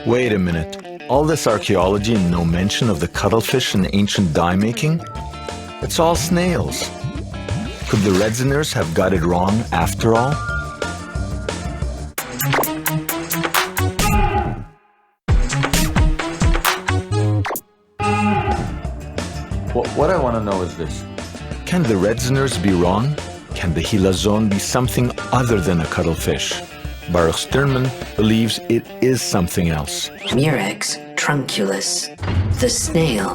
Wait a minute. All this archaeology and no mention of the cuttlefish and ancient dye-making? It's all snails. Could the Radzyners have got it wrong after all? What I want to know is this. Can the Radzyners be wrong? Can the Hilazon be something other than a cuttlefish? Baruch Sternman believes it is something else. Murex trunculus, the snail.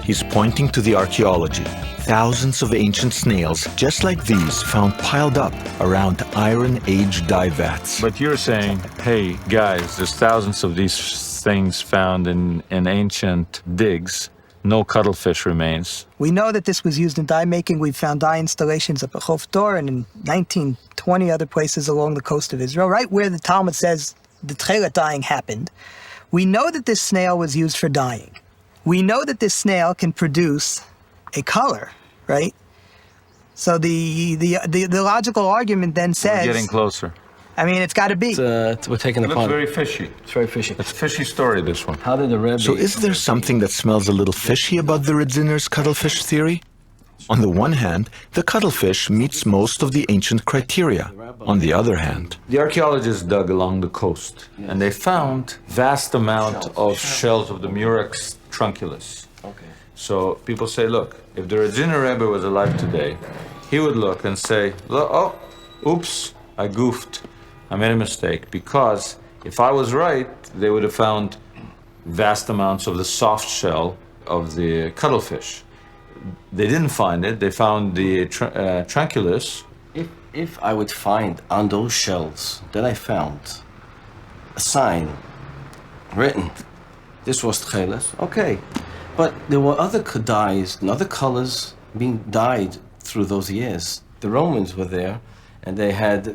He's pointing to the archaeology. Thousands of ancient snails, just like these, found piled up around Iron Age dye vats. But you're saying, hey, guys, there's thousands of these things found in ancient digs. No cuttlefish remains. We know that this was used in dye making. We've found dye installations up at Chof Tor and in 1920 other places along the coast of Israel, right where the Talmud says the Techeiles dyeing happened. We know that this snail was used for dyeing. We know that this snail can produce a color, right? So the logical argument then says... We're getting closer. I mean, it's got to be. We're taking It the looks pun. very fishy. It's very fishy. It's a fishy story, this one. How did the Rebbe... So is there something that smells a little fishy about the Radzyners' cuttlefish theory? On the one hand, the cuttlefish meets most of the ancient criteria. On the other hand... The archaeologists dug along the coast, and they found vast amount of shells of the Murex trunculus. Okay. So people say, look, if the Radzyn Rebbe was alive today, he would look and say, oh, oops, I goofed. I made a mistake, because if I was right, they would have found vast amounts of the soft shell of the cuttlefish. They didn't find it. They found the trunculus. If I would find on those shells that I found a sign written, this was Techeiles, okay. But there were other dyes and other colors being dyed through those years. The Romans were there. And they had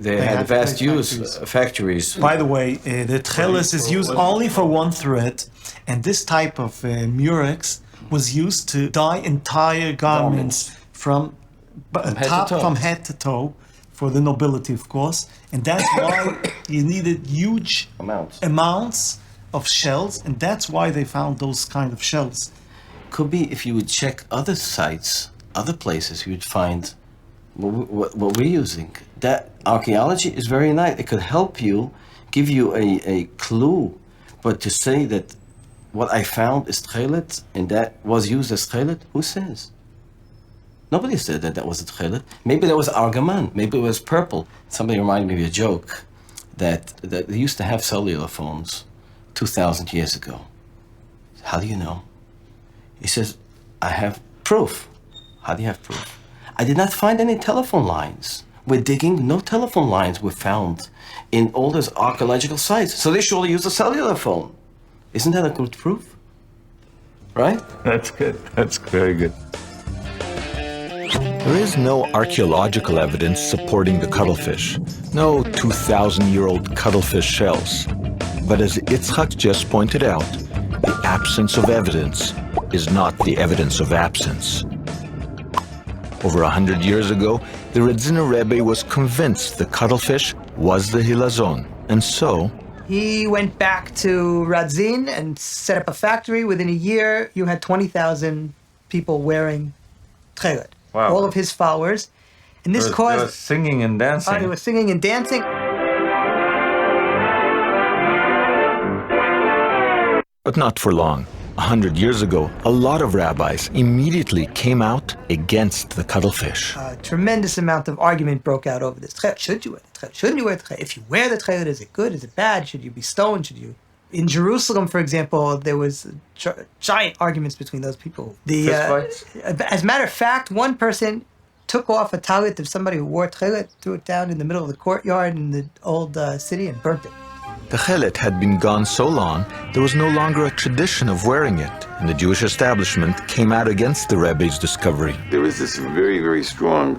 vast use factories. By the way, the Techeiles is used only for one thread, and this type of murex was used to dye entire garments from head to toe, for the nobility, of course. And that's why you needed huge amounts of shells, and that's why they found those kind of shells. Could be if you would check other sites, other places, you would find what we're using. That archaeology is very nice. It could help you, give you a clue. But to say that what I found is Techeiles and that was used as Techeiles, who says? Nobody said that was a Techeiles. Maybe that was argaman. Maybe it was purple. Somebody reminded me of a joke that they used to have cellular phones 2,000 years ago. How do you know? He says, I have proof. How do you have proof? I did not find any telephone lines. We're digging, no telephone lines were found in all those archaeological sites. So they surely used a cellular phone. Isn't that a good proof? Right? That's good. That's very good. There is no archaeological evidence supporting the cuttlefish. No 2,000-year-old cuttlefish shells. But as Yitzchak just pointed out, the absence of evidence is not the evidence of absence. Over 100 years ago, the Radzyn Rebbe was convinced the cuttlefish was the Hilazon, and so... He went back to Radzyn and set up a factory. Within a year, you had 20,000 people wearing Techeiles. Wow. All of his followers. And this They caused... were singing and dancing. They were singing and dancing. But not for long. 100 years ago, a lot of rabbis immediately came out against the cuttlefish. A tremendous amount of argument broke out over this. Should you wear the Techeiles? Shouldn't you wear the Techeiles? If you wear the Techeiles, is it good? Is it bad? Should you be stoned? Should you... In Jerusalem, for example, there was giant arguments between those people. As a matter of fact, one person took off a talit of somebody who wore Techeiles, threw it down in the middle of the courtyard in the old city and burnt it. The chelet had been gone so long, there was no longer a tradition of wearing it, and the Jewish establishment came out against the Rebbe's discovery. There was this very, very strong